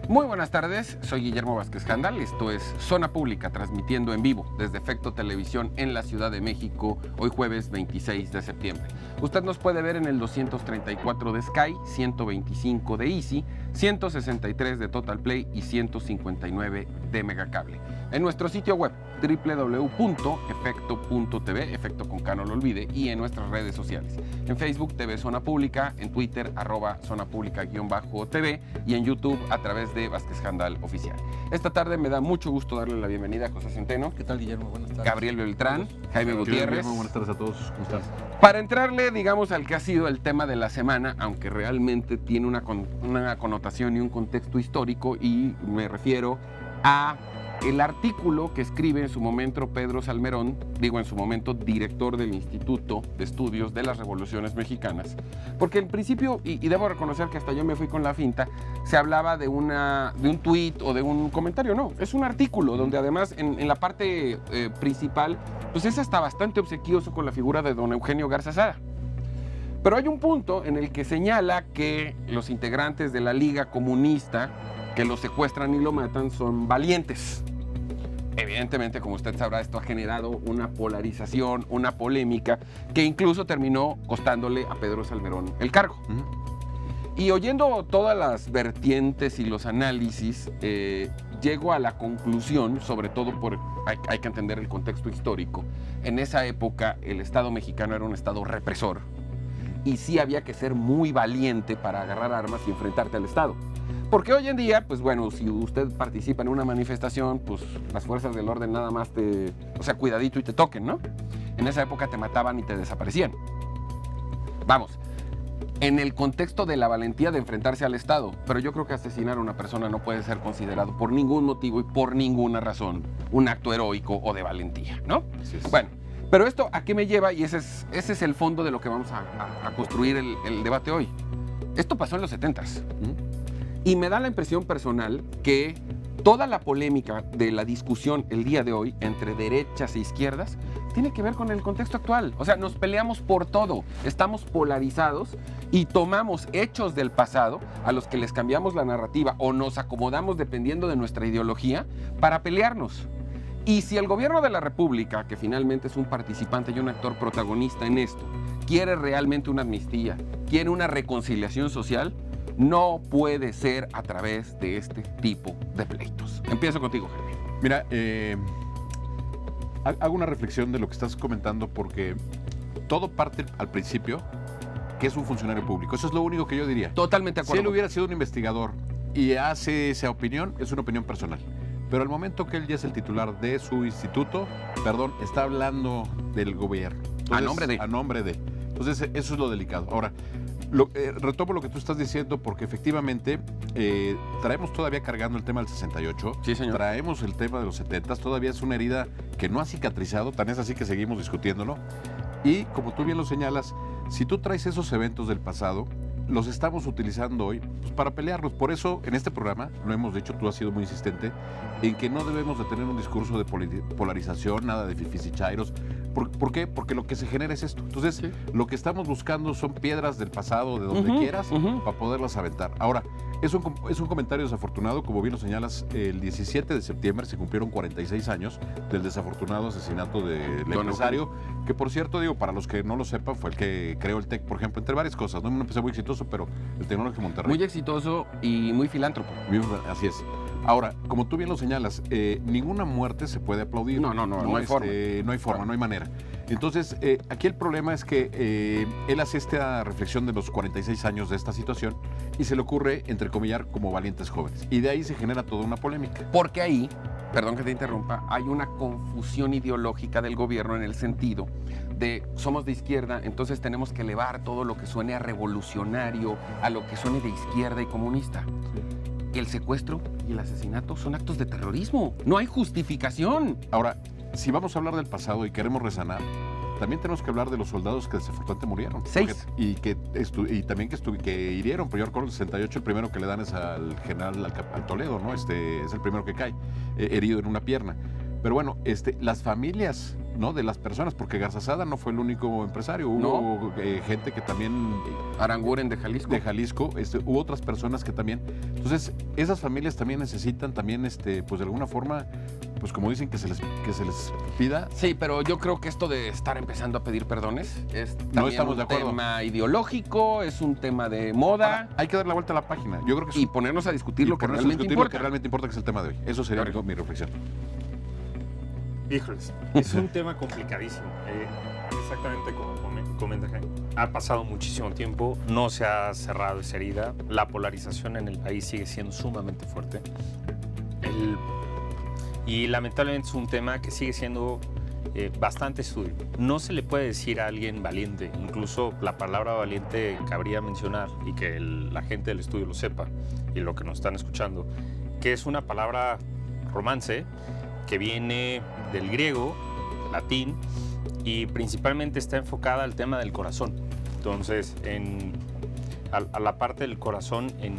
Muy buenas tardes, soy Guillermo Vázquez Jandal, esto es Zona Pública, transmitiendo en vivo desde Efecto Televisión en la Ciudad de México, hoy jueves 26 de septiembre. Usted nos puede ver en el 234 de Sky, 125 de Easy, 163 de Total Play y 159 de Megacable. En nuestro sitio web www.efecto.tv, efecto con K no lo olvide, y en nuestras redes sociales. En Facebook TV Zona Pública, en Twitter @Zona Pública_TV y en YouTube a través de Vázquez Jandal Oficial. Esta tarde me da mucho gusto darle la bienvenida a José Centeno. ¿Qué tal, Guillermo? Buenas tardes. Gabriel Beltrán, Jaime Gutiérrez. Guillermo, buenas tardes a todos. ¿Cómo estás? Para entrarle, digamos, al que ha sido el tema de la semana, aunque realmente tiene una connotación y un contexto histórico, y me refiero a el artículo que escribe en su momento Pedro Salmerón, en su momento director del Instituto de Estudios de las Revoluciones Mexicanas, porque en principio, y debo reconocer que hasta yo me fui con la finta, se hablaba de un tuit o de un comentario. No, es un artículo donde además en la parte principal, pues es hasta bastante obsequioso con la figura de don Eugenio Garza Sada. Pero hay un punto en el que señala que los integrantes de la Liga Comunista que lo secuestran y lo matan son valientes. Evidentemente, como usted sabrá, esto ha generado una polarización, una polémica, que incluso terminó costándole a Pedro Salmerón el cargo. Y oyendo todas las vertientes y los análisis, llego a la conclusión, sobre todo hay que entender el contexto histórico. En esa época, el Estado mexicano era un Estado represor, y sí había que ser muy valiente para agarrar armas y enfrentarte al Estado. Porque hoy en día, pues bueno, si usted participa en una manifestación, pues las fuerzas del orden nada más cuidadito y te toquen, ¿no? En esa época te mataban y te desaparecían. Vamos, en el contexto de la valentía de enfrentarse al Estado, pero yo creo que asesinar a una persona no puede ser considerado por ningún motivo y por ninguna razón un acto heroico o de valentía, ¿no? Así es. Bueno, pero esto ¿a qué me lleva? Y ese es el fondo de lo que vamos a construir el debate hoy. Esto pasó en los 70s. Y me da la impresión personal que toda la polémica de la discusión el día de hoy entre derechas e izquierdas tiene que ver con el contexto actual. O sea, nos peleamos por todo, estamos polarizados y tomamos hechos del pasado a los que les cambiamos la narrativa o nos acomodamos dependiendo de nuestra ideología para pelearnos. Y si el gobierno de la República, que finalmente es un participante y un actor protagonista en esto, quiere realmente una amnistía, quiere una reconciliación social, no puede ser a través de este tipo de pleitos. Empiezo contigo, Jaime. Mira, hago una reflexión de lo que estás comentando porque todo parte al principio que es un funcionario público. Eso es lo único que yo diría. Totalmente de acuerdo. Si él hubiera sido un investigador y hace esa opinión, es una opinión personal. Pero al momento que él ya es el titular de su instituto, está hablando del gobierno. Entonces, a nombre de. A nombre de. Entonces, eso es lo delicado. Ahora, retomo lo que tú estás diciendo porque efectivamente traemos todavía cargando el tema del 68. Sí, señor. Traemos el tema de los 70. Todavía es una herida que no ha cicatrizado, tan es así que seguimos discutiéndolo. Y como tú bien lo señalas, si tú traes esos eventos del pasado, los estamos utilizando hoy para pelearlos. Por eso, en este programa, lo hemos dicho, tú has sido muy insistente, en que no debemos de tener un discurso de polarización, nada de fifis y chairos. ¿Por qué? Porque lo que se genera es esto. Entonces, sí, lo que estamos buscando son piedras del pasado, de donde quieras, para poderlas aventar. Ahora, es un comentario desafortunado, como bien lo señalas, el 17 de septiembre se cumplieron 46 años del desafortunado asesinato del empresario, que por cierto, para los que no lo sepan, fue el que creó el TEC, por ejemplo, entre varias cosas, ¿no? Un empresario muy exitoso, pero el Tecnológico de Monterrey. Muy exitoso y muy filántropo. Así es. Ahora, como tú bien lo señalas, ninguna muerte se puede aplaudir. No hay forma. No hay forma, no hay manera. Entonces, aquí el problema es que él hace esta reflexión de los 46 años de esta situación y se le ocurre entrecomillar como valientes jóvenes. Y de ahí se genera toda una polémica. Porque ahí, perdón que te interrumpa, hay una confusión ideológica del gobierno en el sentido de somos de izquierda, entonces tenemos que elevar todo lo que suene a revolucionario, a lo que suene de izquierda y comunista. Sí. El secuestro y el asesinato son actos de terrorismo. No hay justificación. Ahora, si vamos a hablar del pasado y queremos resanar, también tenemos que hablar de los soldados que desafortunadamente murieron. 6. Y también que hirieron, pero yo recuerdo el 68, el primero que le dan es al general al Toledo, ¿no? Es el primero que cae, herido en una pierna. Pero bueno, las familias ¿no? De las personas, porque Garzazada no fue el único empresario, hubo gente que también... Aranguren de Jalisco. De Jalisco, hubo otras personas que también... Entonces, esas familias también necesitan también, pues de alguna forma, pues como dicen, que se les pida. Sí, pero yo creo que esto de estar empezando a pedir perdones es No también estamos de un acuerdo. tema ideológico, es un tema de moda. Ahora, hay que dar la vuelta a la página. Yo creo que Y ponernos a discutir y lo que ponernos a realmente discutir lo importa. que realmente importa, que es el tema de hoy. Eso sería Claro. mi reflexión. Híjoles, es un tema complicadísimo. Exactamente como comenta Jaime. Ha pasado muchísimo tiempo, no se ha cerrado esa herida, la polarización en el país sigue siendo sumamente fuerte. Y lamentablemente es un tema que sigue siendo bastante estudio. No se le puede decir a alguien valiente, incluso la palabra valiente cabría mencionar y que la gente del estudio lo sepa y lo que nos están escuchando, que es una palabra romance que viene del griego, del latín, y principalmente está enfocada al tema del corazón. Entonces, a la parte del corazón en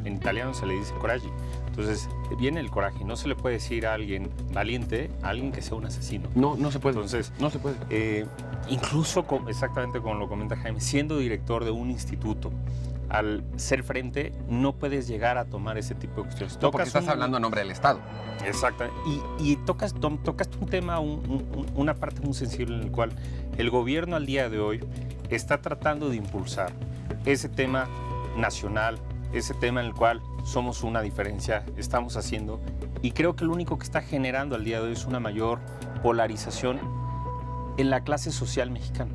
italiano se le dice coraggio. Entonces, viene el coraje. No se le puede decir a alguien valiente, a alguien que sea un asesino. No, no se puede. Entonces, no se puede. Incluso, exactamente como lo comenta Jaime, siendo director de un instituto, al ser frente, no puedes llegar a tomar ese tipo de cuestiones. No, porque estás hablando a nombre del Estado. Exacto. Y tocas un tema, una parte muy sensible en el cual el gobierno al día de hoy está tratando de impulsar ese tema nacional, ese tema en el cual somos una diferencia, estamos haciendo, y creo que lo único que está generando al día de hoy es una mayor polarización en la clase social mexicana.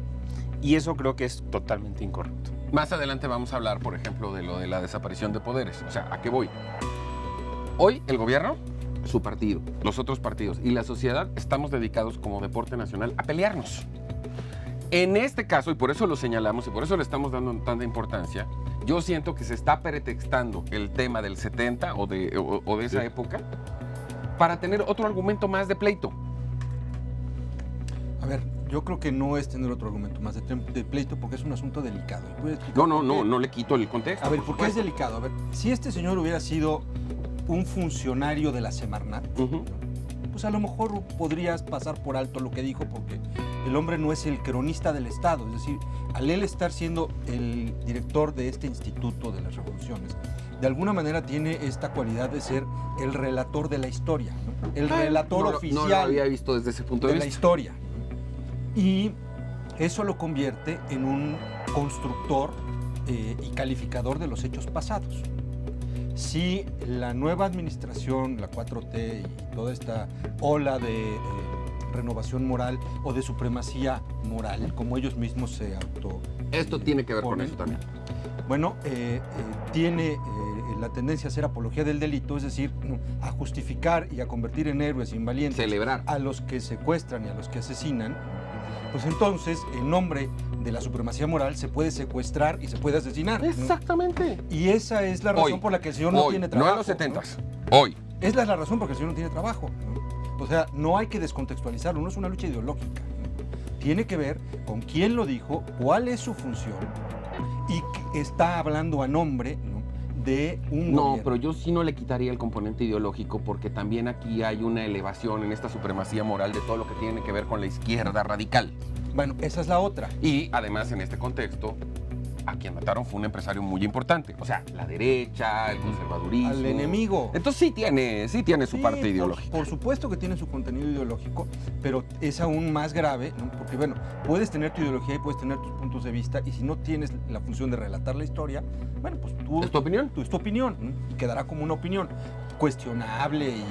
Y eso creo que es totalmente incorrecto. Más adelante vamos a hablar, por ejemplo, de lo de la desaparición de poderes. O sea, ¿a qué voy? Hoy el gobierno, su partido, los otros partidos y la sociedad estamos dedicados como deporte nacional a pelearnos. En este caso, y por eso lo señalamos y por eso le estamos dando tanta importancia, yo siento que se está pretextando el tema del 70 o de esa época para tener otro argumento más de pleito. A ver, yo creo que no es tener otro argumento más de pleito porque es un asunto delicado. ¿Puede explicar por qué? No le quito el contexto. A ver, ¿por qué es delicado? A ver, si este señor hubiera sido un funcionario de la Semarnat, pues a lo mejor podrías pasar por alto lo que dijo porque el hombre no es el cronista del Estado. Es decir, al él estar siendo el director de este Instituto de las Revoluciones, de alguna manera tiene esta cualidad de ser el relator de la historia, ¿no? El relator oficial No lo había visto desde ese punto de la vista. historia. Y eso lo convierte en un constructor y calificador de los hechos pasados. Si la nueva administración, la 4T y toda esta ola de renovación moral o de supremacía moral, como ellos mismos se auto... Esto tiene que ver con ponen, eso también. Bueno, tiene la tendencia a hacer apología del delito, es decir, a justificar y a convertir en héroes invalientes Celebrar. a los que secuestran y a los que asesinan. Pues entonces, en nombre de la supremacía moral, se puede secuestrar y se puede asesinar. Exactamente. Y esa es la razón Hoy, por la que el señor no hoy, tiene trabajo. no en los 70s. Hoy. Es la razón por la que el señor no tiene trabajo, ¿no? O sea, no hay que descontextualizarlo, no es una lucha ideológica, ¿no? Tiene que ver con quién lo dijo, cuál es su función y que está hablando a nombre, ¿no?, de un No, gobierno. pero yo sí no le quitaría el componente ideológico porque también aquí hay una elevación en esta supremacía moral de todo lo que tiene que ver con la izquierda radical. Bueno, esa es la otra. Y además en este contexto, a quien mataron fue un empresario muy importante. O sea, la derecha, el conservadurismo. Al enemigo. Entonces sí tiene su Sí, parte ideológica. Por supuesto que tiene su contenido ideológico, pero es aún más grave, ¿no? Porque, bueno, puedes tener tu ideología y puedes tener tus puntos de vista, y si no tienes la función de relatar la historia, bueno, pues tú... ¿Es tu opinión? Es tu opinión, ¿no? Quedará como una opinión cuestionable y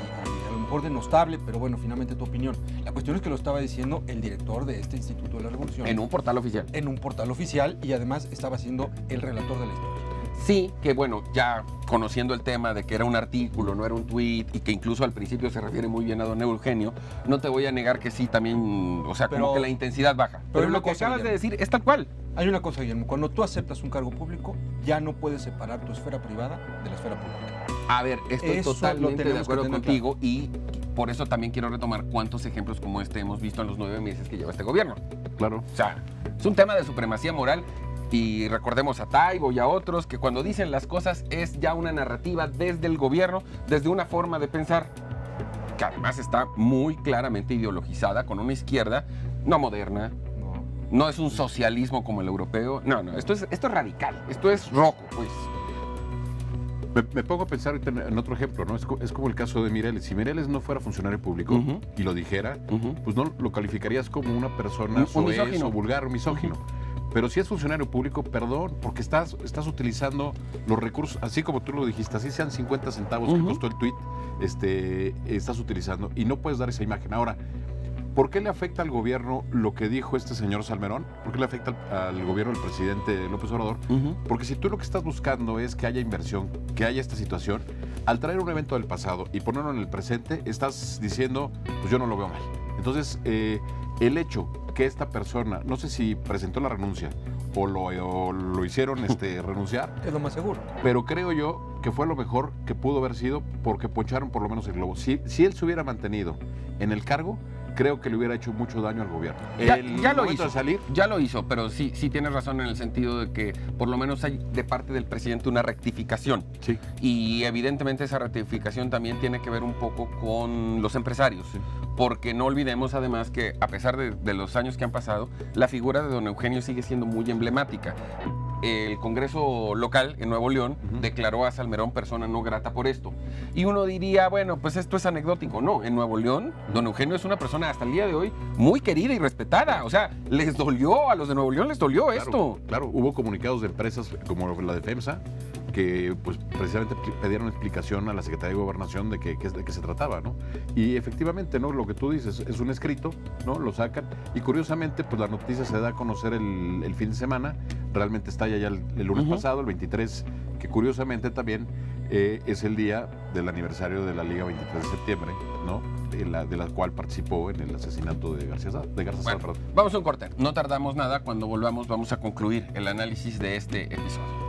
a lo mejor denostable, pero bueno, finalmente tu opinión. La cuestión es que lo estaba diciendo el director de este Instituto de la Revolución. En un portal oficial. En un portal oficial, y además estaba siendo el relator de la historia. Sí, que bueno, ya conociendo el tema de que era un artículo, no era un tuit, y que incluso al principio se refiere muy bien a don Eugenio, no te voy a negar que sí también, o sea, como Pero- que la intensidad baja. pero Pero una lo que cosa, acabas de Guillermo. decir es tal cual. Hay una cosa, Guillermo, cuando tú aceptas un cargo público, ya no puedes separar tu esfera privada de la esfera pública. A ver, estoy Eso lo totalmente de tenemos que acuerdo tener contigo y por eso también quiero retomar cuántos ejemplos como este hemos visto en los 9 meses que lleva este gobierno. Claro. O sea, es un tema de supremacía moral y recordemos a Taibo y a otros que cuando dicen las cosas es ya una narrativa desde el gobierno, desde una forma de pensar. que además está muy claramente ideologizada con una izquierda no moderna, no es un socialismo como el europeo, no, esto es radical, esto es rojo, pues. Me pongo a pensar ahorita en otro ejemplo, ¿no? Es como el caso de Mireles. Si Mireles no fuera funcionario público y lo dijera, pues no lo calificarías como una persona soez o vulgar o misógino. Pero si es funcionario público, perdón, porque estás utilizando los recursos, así como tú lo dijiste, así sean 50 centavos que costó el tuit, estás utilizando y no puedes dar esa imagen. Ahora, ¿por qué le afecta al gobierno lo que dijo este señor Salmerón? ¿Por qué le afecta al gobierno del presidente López Obrador? Porque si tú lo que estás buscando es que haya inversión, que haya esta situación, al traer un evento del pasado y ponerlo en el presente, estás diciendo, pues yo no lo veo mal. Entonces, el hecho que esta persona, no sé si presentó la renuncia o lo hicieron renunciar. Es lo más seguro. Pero creo yo que fue lo mejor que pudo haber sido porque poncharon por lo menos el globo. Si él se hubiera mantenido en el cargo, creo que le hubiera hecho mucho daño al gobierno. Ya lo hizo, de salir, ya lo hizo, pero sí tienes razón en el sentido de que por lo menos hay de parte del presidente una rectificación. Sí. Y evidentemente esa rectificación también tiene que ver un poco con los empresarios. Sí. Porque no olvidemos además que a pesar de los años que han pasado, la figura de don Eugenio sigue siendo muy emblemática. El Congreso local en Nuevo León declaró a Salmerón persona no grata por esto. Y uno diría, bueno, pues esto es anecdótico. No, en Nuevo León, don Eugenio es una persona hasta el día de hoy muy querida y respetada. O sea, les dolió, a los de Nuevo León les dolió esto. Claro, hubo comunicados de empresas como la de FEMSA que pues precisamente pidieron explicación a la Secretaría de Gobernación de qué se trataba, ¿no? Y efectivamente, ¿no? Lo que tú dices es un escrito, ¿no? Lo sacan y curiosamente pues la noticia se da a conocer el fin de semana, realmente está ya el lunes pasado, el 23, que curiosamente también es el día del aniversario de la Liga 23 de septiembre, ¿no? De la cual participó en el asesinato de Garza Sada. Vamos a un corte, no tardamos nada, cuando volvamos vamos a concluir el análisis de este episodio.